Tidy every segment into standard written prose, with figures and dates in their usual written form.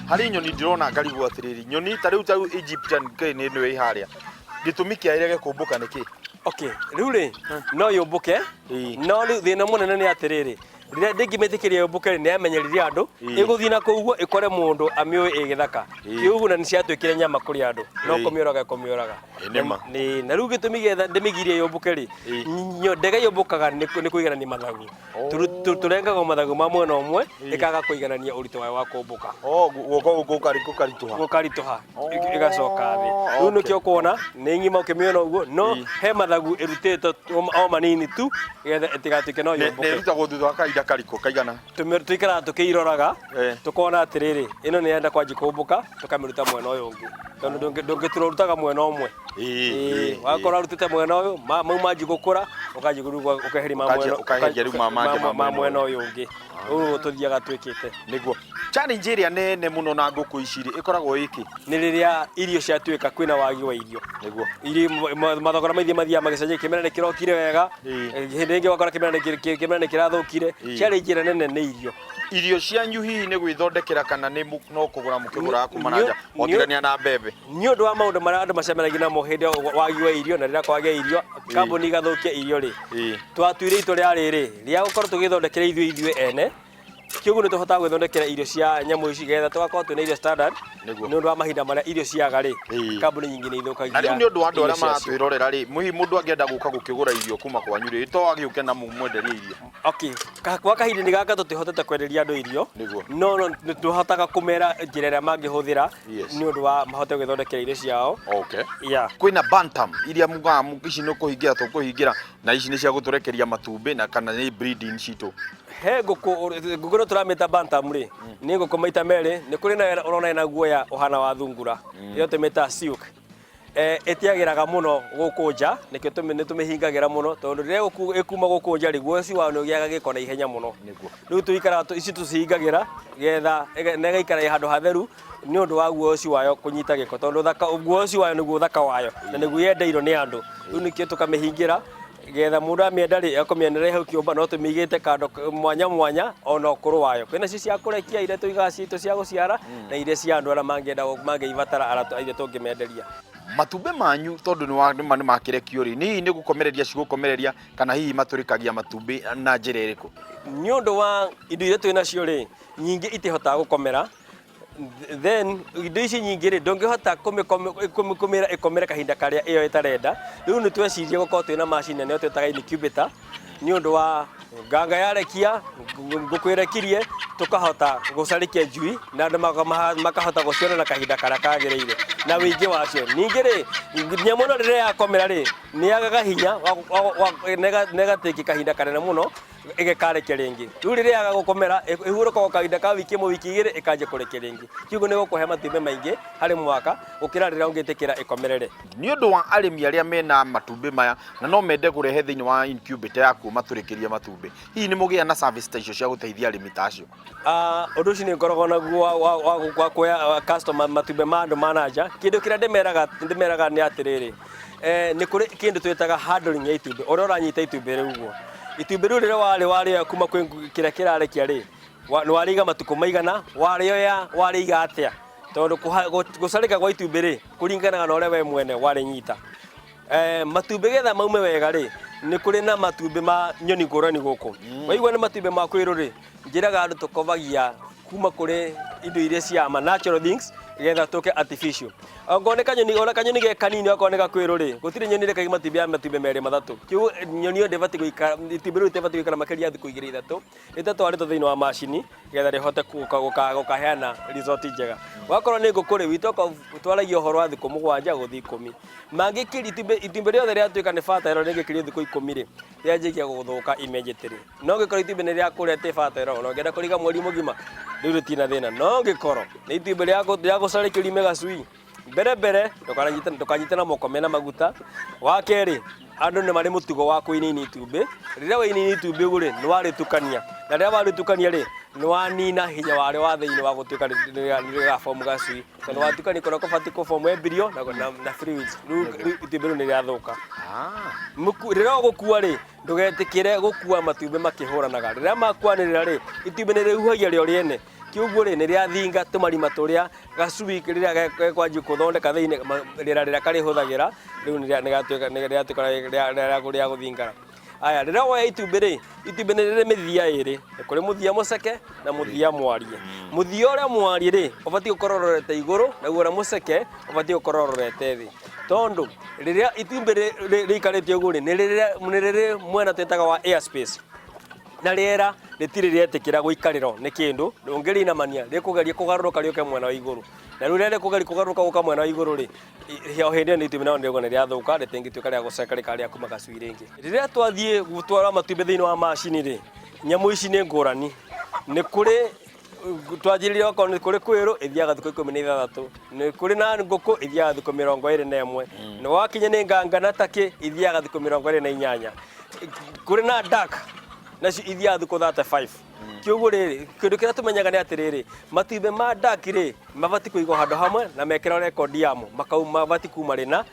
hari nyoni ndirona ngarigwo atiriri nyoni ta riu Egyptian crane ino ĩ haria gitumi kia irege kumbuka niki okay riu ri no yumbuke no riu thina munene ni atiriri rĩrĩa ndĩngĩmĩtĩkĩria yũmbũke nĩ amenyerire andũ ĩgũthiĩ na kũu ĩkore mũndũ amĩoĩ ĩgĩthaka kĩugu na nĩciatwĩkire nyama kũrĩ andũ no kũmĩũraga na rĩu gĩtũmi gĩetha ndĩmĩgirie yũmbũke rĩ ndege yũmbũkaga nĩ kũiganania mathagu tũrengagwo mathagu ma mwena ũmwe ĩkaga kũiganania ũritũ wayo wa kũmbũka gũkaritũha ĩgacoka thĩ rĩu nĩkĩo kuona nĩ ng'ima ũkĩmĩona ũguo no he mathagu ĩrutĩtwo o manini tu getha ĩtigatuĩke no yũmbũke kariko kaigana tuikara tukiiroraga tukona atiriri ino ni yenda kwanji kumbuka tukamiruta mwena uyu ungi tondu ndungĩturutaga mwena umwe wakora rutite mwena uyu mau manji gukura ukanji guruga ukaheri ma mwena uyu ungi uyu tuthiaga twikite niguo challenge iria nene muno na nguku iciri ikoragwo iki ni riria irio ciatuika kwina wagi wa irio niguo iri mathogora maithia mathia magicenjia kimera ni kirokire wega hindi ingi wakora kimera ni kirathukire challenge ira nene ni irio cianyu hihi ni gwithondekera kana ni no kugura mukigura kuma nanja otigania na mbembe ni undu wa maundu maria andu macemeragia namo hindi wagi wa irio na riria kwagia irio kambuni igathukia irio ri twatuire itu ria riri ria gukorwo tugithondekera ithuĩ ene kiugu ni tuhota gwithondekera irio cia nyamu ici getha tugakorwo twina irio standard ni undu wa mahinda maria irio ciaga ri kambuni nyingi ni ithukagia na ni undu wa andu aria maratwirorera ri muhi mundu angienda guka gukigura irio kuma kwanyu ri to agiuke na mumwenderia irio okay kwa kahinda ni gaka tutihotete kwenderia andu irio no tuhotaga kumera njira iria mangihuthira ni undu wa mahote gwithondekera irio ciao okay kwina bantam iria muga ici no kuhingira tukuhingira na ici ni cia guturekeria matumbi na kana ni breeding citu he nguku no turamita bantam ri ni nguku maita meri ni kuri na urona ina guoya uhana wa thungura iyo tumita siuk etiagiraga muno gukunja nikio tumihingagira muno tondu riria ikuma gukunja ri guoci wa no giaga giko na ihenya muno riu tuikara ici tucihingagira getha nega ikara handu hatheru ni undu wa guoci wayo kunyita giko tondu thaka guoci wayo niguo thaka wayo na niguo yendeiro ni andu riu nikio tukamihingira getha mundu amienda ri akomienere hau kiumba no tumigite kando mwanya ona okuru wayo kwina ci cia kurekia ire tuiga citu cia guciara na ire cia andu ara mangienda mangeivatara ara ire tungimenderia matumbe manyu tondu ni makirekio ri ni gukomereria cigukomereria kana hihi maturikagia matumbe na njira iriku ni undu wa indo ire twina cio ri nyingi itihotaga gukomera then indo ici nyingi ri ndungihota kumira ikomera kahinda karia iyo itarenda riu ni tweciria gukorwo twina machine ne twetaga incubator ni undu wa nganga yarekia ngukwirekirie tukahota gucarikia njui na andu makahota guciona na kahinda karia kagiriire na wingi wacio ningi ri nyamu no riria yakomera ri ni yagaga hinya nega teki kahinda kanene muno igekarekia ringi riu riria yaga gukomera ihuruka kahinda ka wiki imwe wiki igiri ikanje kurekia ringi kiugo ni gukuhe matumbe maingi hari mwaka ukira riria ungitikira ikomerere ni undu wa arimi aria mena matumbe maya na no mende kurehe thiini wa incubator yaku maturikiria matumbe hihi ni mugia na service station cia guteithia arimi tacio undu ucio ni ngoragwo naguo wa kuya customer matumbe ma andu manaja kindu kiria ndimeraga ni atiriri ni kuri kindu twitaga handling ya itumbe uria uranyita itumbe riu itumbe riu riria wari kuma kwi kiria kirarekia ri ni wariga matuko maigana wariga atia tondu gucarika gwa itumbe ri kuringanaga na uria we mwene wari nyita matumbe getha maume wega ri ni kuri na matumbe ma nyoni ngurani guku waigua ni matumbe ma kwiru ri njiraga andu tukovagia kuma kuri indo iria cia natural things getha tuke artificial ongoneka nyoni ge kanini akoneka kwiru ri gutire nyoni reka matumbe meri mathatu kiu nyoni yo ndevati guikara itumbe ru ndevati guikara makeria thiku igiri ithatu ari thiini wa machine getha rihote gukaheana result njega wakorwo ni ngukuri witoka twaragia horo wa thiku 7 guthi 10 mangikiri itumbe riothe riatuika ni fatero ringikirio thiku 10 ri rianjikia guthuka immediately no ngikora itumbe ni ria kurete fatero no ngenda kuriga mweri mugima riu ritina thina no ngikoro ni itumbe ria gucarikio megacui mbere ndukanyita na moko mena maguta wa keri andu ni mari mutugo wa kuinini itumbe riria wainini itumbe guri ni waritukania na riria waritukania ri ni wanina hinya wari wa thiini wa gutuika ni form gacui kana watukani kono kobati ko form embryo na fluids itumbe ni riathuka riria gukua ri ndugetikire gukua matumbe makihuranaga riria makwanirira ri itumbe ni rihuhagia rio riene kiugo ri ni ria thinga tumarima turia gacui riria gekwanji kuthondeka thiini rira kari huthagira riu ni gatuika ria guthingara. Aya rira woya itumbĩ ri itumbĩ ni riri mithia iri kuri muthia muceke na muthia mwarie. Muthia uria mwarie ri ubati gukorwo rorete iguru na uria muceke ubati gukorwo rorete thi tondu riria itumbĩ riikaritio uguo ri ni riri mwena twitaga wa airspace na riera ritiri rietikira guikariro ni kindu ungerinamania rikugeria kugaruruka rioke mwena wa iguru na riu rire kugeria kugaruruka guka mwena wa iguru ri hio hindi ni itumbĩ nao ndirgo ni riathuka ritingituika ria guceka rikaria kuma gacui ringi. Riria twathie gutwara matumbĩ thiini wa macini ri nyamu ici ni ngurani ni kuri twajiriria ko ni kuri kwiru ithiaga thiku 16 ni kuri na nguku ithiaga thiku 21 ni wakinya ni ngangana taki ithiaga thiku 28 kuri na dark nacio ithiaga thiku 35. Kiugo riri kindu kiria tumenyaga ni atiriri matumbĩ ma dark ri mabati kuigwo handu hamwe na mekira record yamo makauma bati kuma rina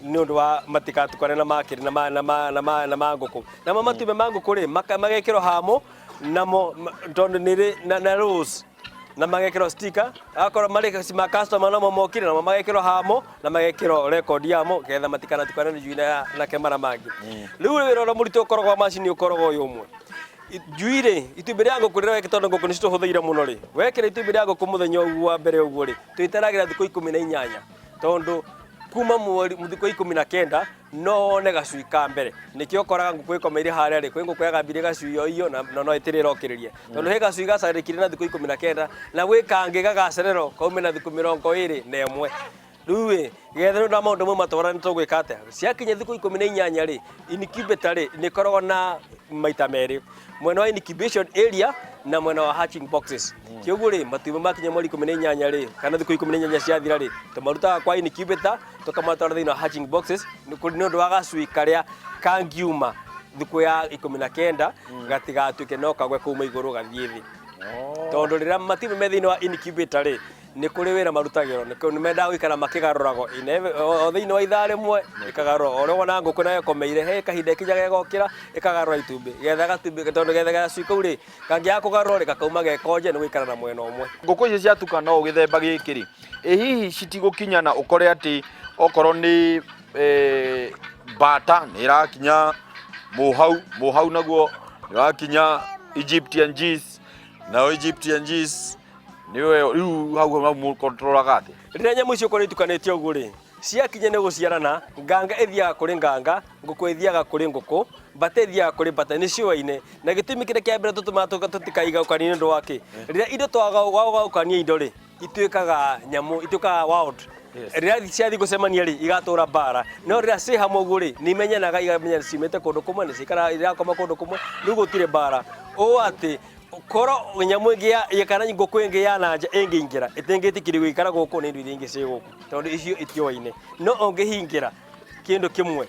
ni undu wa matikatukane na makiri na nguku na matumbĩ ma nguku ri magekirwo hamo namo tondu niri na rules na magekirwo sticker akora mari ma customer namo mokire na magekirwo hamo na magekirwo record yamo getha matikana tukane ni juina na kemara mangi. Riu wira ora murito ukoragwo wa macini ukoragwo uyu umwe juire itumbĩ ria nguku rira wekitwo nguku ni cituhuthiire muno ri wekira itumbĩ ria nguku muthenya uguo wa mbere uguo ri twitaragira thiku 18 tondu kuma mweri thiku 19 no one gacui ka mbere nikio ukoraga nguku ikomeire haria ri kwi nguku yagambire gacui iyo na no itirira okiririe tondu he gacui gacarikire na thiku 19 na gwi kangi gagacerero kaume na thiku 21 riu gethe na maundu mo matwara ni tugwika atia ciakinya thiku 18 ri incubator ri ni koragwo na maita meri mwena wa incubation area na mwena wa hatching boxes. Kiugo ri matumbĩ makinya mweri 18 ri kana thiku 18 ciathira ri tumarutaga kwa incubator tukamatwara thiini wa hatching boxes ni undu wa gacui karia kangiuma thiku ya 19 gatigatuike no kagwe kuma iguru gathie thi tondu rira matumbĩ me thiini wa incubator ri ni kuri wira marutagiro ni menda guikara makigarurago o thiini wa ithaa rimwe ikagarura oro wona nguku nayo komeire he kahinda ikinya gegokira ikagarura itumbĩ getha gatumbĩ tondu getha gacui kau ri kangia kugarura ri gakauma gekonje ni guikara na mwena umwe. Nguku ici ciatuka no githemba giki ri hihi citigukinyana ukore ati okorwo ni bata ni irakinya muhau naguo ni wakinya Egyptian geese na Egyptian geese niwe riu hau mu control gati rira nyamu icio kuri tukanetio uguo ri ciakinya ni guciarana nganga ithiaga kuri nganga nguku ithiaga kuri nguku bata ithiaga kuri bata ni ciuaine na gitumi kire kia mbere tutikaiga ukani ndu wake rira indo twaga ukani indo ri ituikaga nyamu ituikaga wild rira ciathi gucemania ri igatura bara no rira ci hamwe uguo ri ni menyanaga igamenya cimete kundu kumwe ni cikara irakoma kundu kumwe riu gutire bara o ati koro nyamu ingi kana nguku ingi ya nanja ingiingira itingitikiri guikara guku ni ndu ingi ci guku tondu icio itioine no ungihingira kindu kimwe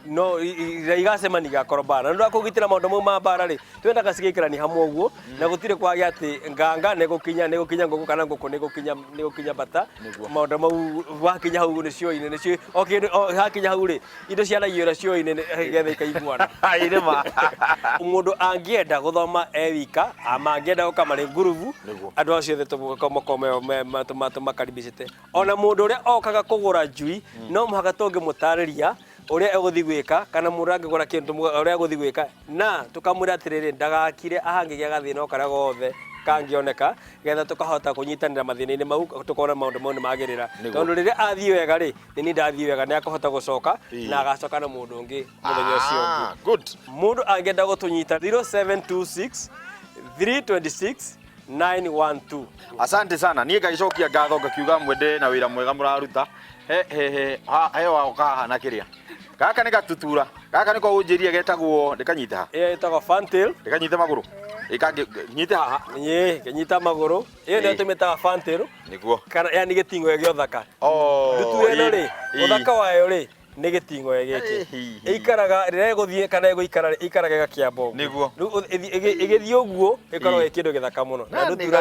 no igacemani gakorwo bara ndu akugitira maundu mau ma bara ri twendaga cigikirani hamwe uguo na gutire kwagi ati nganga ne gukinya nguku kana nguku ne gukinya bata maundu mau wakinya hau ni cioine ni cio okindu hakinya hau ri indo cia naiyura cioine getha ikaiguana ire ma mundu angienda guthoma ewika amangienda gukamari nguruvu andu acio the tumakaribicite ona mundu uria okaga kugura njui no muhaka tungimutariria uria eguthi gwika kana mundu angigura kindu uria eguthi gwika na tukamwira atiriri ndagakire ahangigia gathina okaria gothe kangioneka getha tukahota kunyitanira mathina-ini mau tukona maundu mau ni magirira tondu riria athii wega ri ni ndathii wega ni akahota gucoka na agacoka na mundu ungi muthenya ucio ungi. Good. Mundu angenda gutunyita 0726 326 912. Asante sana nie ngaicokia ngatho ngakiuga mwende na wira mwega muraruta he wa kahana kiria gaka ni gatutura gaka ni ko unjirie getagwo ndikanyita etagwo fantail ndikanyite maguru ikange nyite haha kenyita maguru iyo ndio tumetaga fantail niguo kana yani gitingo gyo thaka nduture no ri uthaka wayo ri nĩ gĩting'o gĩkĩ ikaraga rĩrĩa gũthiĩ kana gũikara ikaraga gakĩambo niguo igĩthiĩ ũguo ĩkoragwo ĩ kĩndũ gĩthaka mũno na ndũtura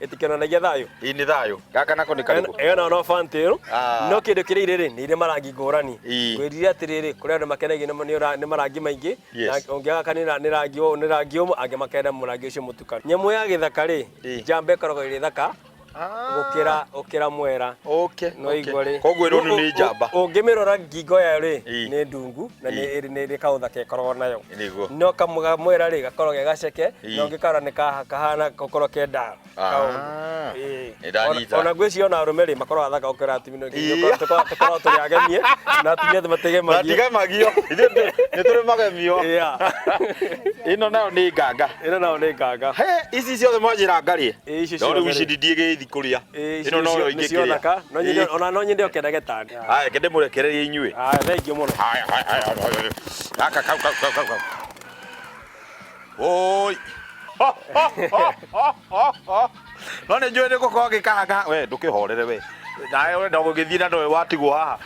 ĩtikĩonanagia thayũ nĩ thayũ gaka nako nĩ karĩkũ ĩyo no fantail no kĩndũ kĩrĩa irĩ nĩ irĩ marangi ngũrani ngwĩrire atĩrĩrĩ kũrĩ andũ makenagio nĩ marangi maingĩ na ũngĩaga kana nĩ rangi ũmwe angĩ makenda mũrangi ũcio mũtukanu nyamũ ya gĩthaka rĩ njamba ĩkoragwo ĩrĩ thaka gũkĩra mwera no igua rĩ koguo ĩno nĩ njamba ũngĩmĩrora ngingo yayo rĩ nĩ ndungu na nĩ ĩrĩ kaũthaka ĩkoragwo nayo no kamũga mwera rĩ gakoragwo gaceke na ũngĩkara nĩ kahana gũkorwo kenda ona ngwĩciria ona arũme rĩ makoragwo athaka gũkĩra atumia tũkoragwo tũrĩ agemie na atumia matigemagia nĩ tũrĩ magemio ĩno nayo nĩ nganga ici ciothe mwanjĩra ngarie rĩu ici ndingĩthi kũrĩa ĩno no ingĩkĩrĩa ona no nyende ũkenda getani haya kende mũrekererie inyuĩ haya thengiũ mũno gaka kau oi no nĩ njũĩ nĩ gũkorwo gĩkanga we ndũkĩhorere we nawe wenda gũgĩthiĩ na ndowe watigwo haha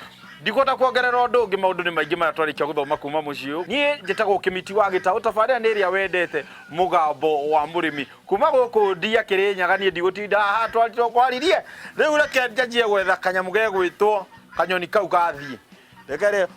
ndikũhota kuongerera ũndũ ũngĩ maũndũ nĩ maingĩ maya twarĩkia gũthoma kuma mũciĩ ũyũ niĩ njĩtagwo Kĩmiti wa Gĩtaũ tabarĩra nĩ ĩrĩa wendete mũgambo wa mũrĩmi kuma gũkũ Ndia Kĩrĩnyaga niĩ ndigũtinda haha twaririe rĩu reke njanjie gwetha kanyamũ gegwĩtwo kanyoni kau gathiĩ reke rĩ